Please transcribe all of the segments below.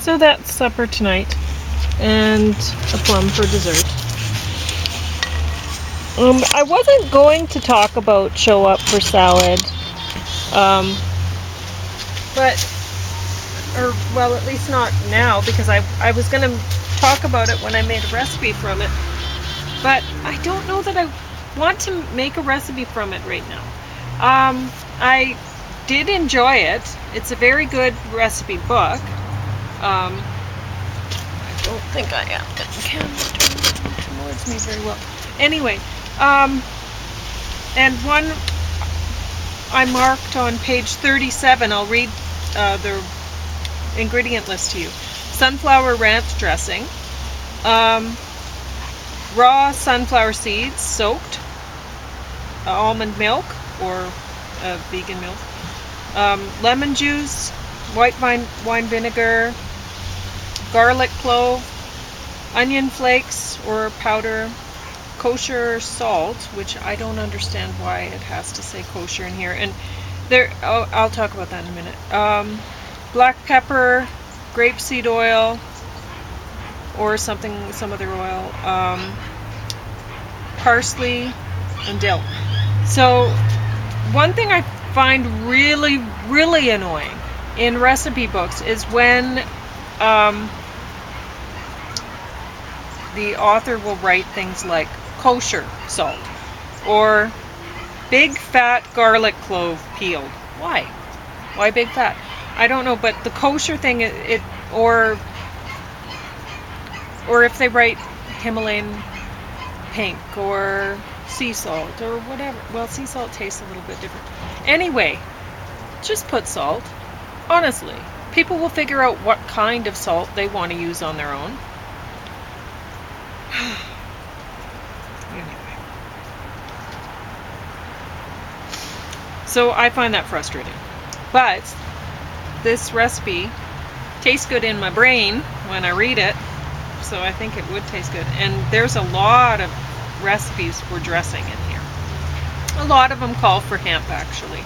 So that's supper tonight, and a plum for dessert. I wasn't going to talk about show up for salad, but, or well, at least not now, because I was going to talk about it when I made a recipe from it, but I don't know that I want to make a recipe from it right now. I did enjoy it. It's a very good recipe book. I don't think I am getting the camera towards me very well. Anyway, and one I marked on page 37. I'll read the ingredient list to you. Sunflower ranch dressing, raw sunflower seeds soaked, almond milk or vegan milk, lemon juice, white wine vinegar, garlic clove, onion flakes or powder, kosher salt, which I don't understand why it has to say kosher in here, and there, I'll talk about that in a minute. Black pepper, grapeseed oil, or some other oil, parsley, and dill. So one thing I find really, really annoying in recipe books is when the author will write things like kosher salt or big fat garlic clove peeled. Why big fat? I don't know, but the kosher thing, or if they write Himalayan pink or sea salt or whatever. Well, sea salt tastes a little bit different. Anyway, just put salt. Honestly, people will figure out what kind of salt they want to use on their own. Anyway. So I find that frustrating. But this recipe tastes good in my brain when I read it, so I think it would taste good. And there's a lot of recipes for dressing in here. A lot of them call for hemp, actually.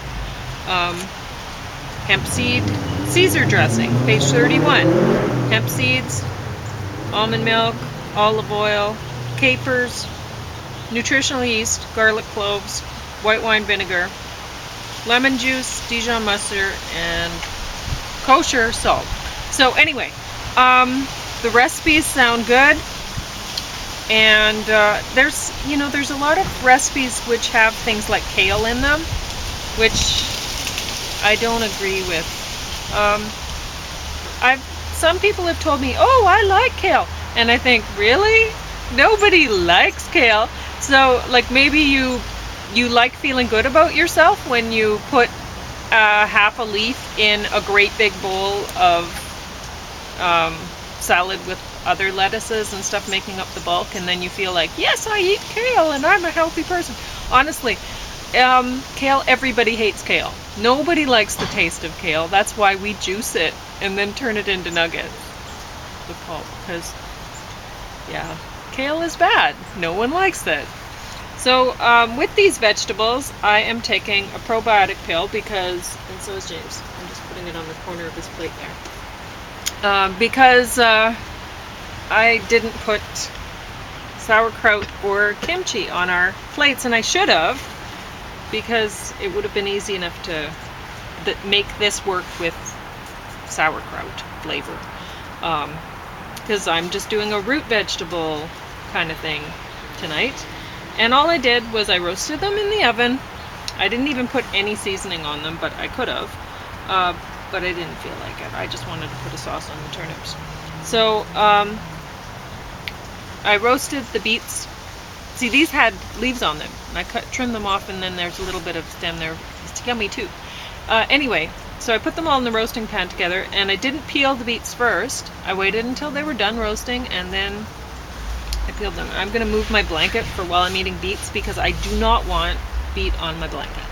Hemp seed Caesar dressing, page 31. Hemp seeds, almond milk, olive oil, capers, nutritional yeast, garlic cloves, white wine vinegar, lemon juice, Dijon mustard, and kosher salt. So anyway, the recipes sound good, and there's a lot of recipes which have things like kale in them, which I don't agree with. Some people have told me, oh, I like kale, and I think, really? Nobody likes kale. So like, maybe you like feeling good about yourself when you put half a leaf in a great big bowl of salad with other lettuces and stuff making up the bulk, and then you feel like, yes, I eat kale and I'm a healthy person. Honestly, kale, everybody hates kale. Nobody likes the taste of kale. That's why we juice it and then turn it into nuggets, the pulp, because yeah, kale is bad. No one likes it. So with these vegetables, I am taking a probiotic pill because, and so is James. I'm just putting it on the corner of his plate there. Because I didn't put sauerkraut or kimchi on our plates, and I should have, because it would have been easy enough to make this work with sauerkraut flavor. Because I'm just doing a root vegetable kind of thing tonight. And all I did was I roasted them in the oven. I didn't even put any seasoning on them, but I could have. But I didn't feel like it. I just wanted to put a sauce on the turnips. So I roasted the beets. See, these had leaves on them. And I trimmed them off, and then there's a little bit of stem there. It's yummy too. Anyway, so I put them all in the roasting pan together, and I didn't peel the beets first. I waited until they were done roasting, and then I peeled them. I'm going to move my blanket for while I'm eating beets, because I do not want beet on my blanket.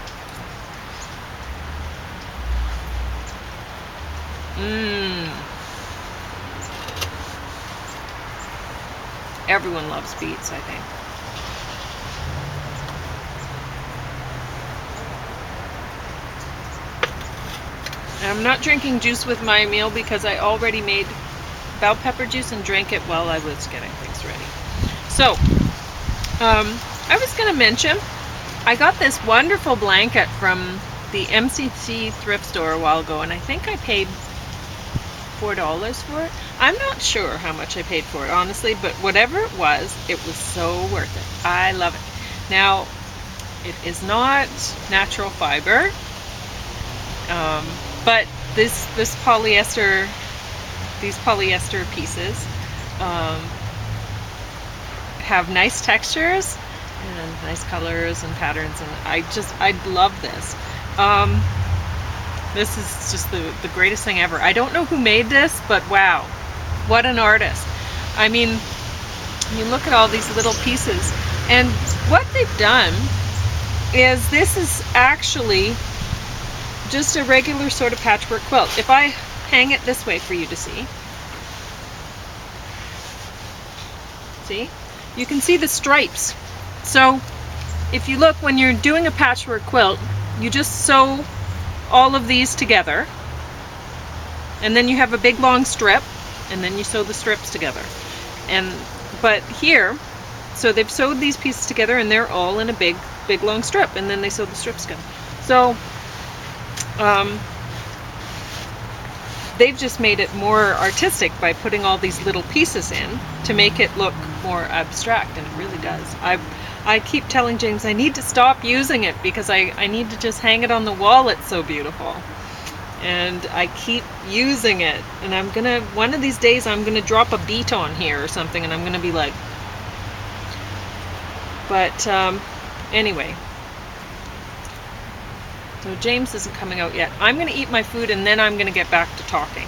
Everyone loves beets, I think. I'm not drinking juice with my meal because I already made bell pepper juice and drank it while I was getting things ready. So, I was going to mention, I got this wonderful blanket from the MCC thrift store a while ago, and I think I paid $4 for it. I'm not sure how much I paid for it, honestly, but whatever it was so worth it. I love it. Now, it is not natural fiber, but these polyester pieces have nice textures and nice colors and patterns, and I love this. This is just the greatest thing ever. I don't know who made this, but wow, what an artist. I mean, you look at all these little pieces, and what they've done is this is actually just a regular sort of patchwork quilt. If I hang it this way for you to see, you can see the stripes. So if you look, when you're doing a patchwork quilt, you just sew all of these together, and then you have a big long strip, and then you sew the strips together. But here, so they've sewed these pieces together, and they're all in a big long strip, and then they sew the strips together. So they've just made it more artistic by putting all these little pieces in to make it look more abstract, and it really does. I keep telling James I need to stop using it because I need to just hang it on the wall. It's so beautiful. And I keep using it, and one of these days I'm gonna drop a beat on here or something, and I'm gonna be like, but anyway, so James isn't coming out yet. I'm gonna eat my food, and then I'm gonna get back to talking.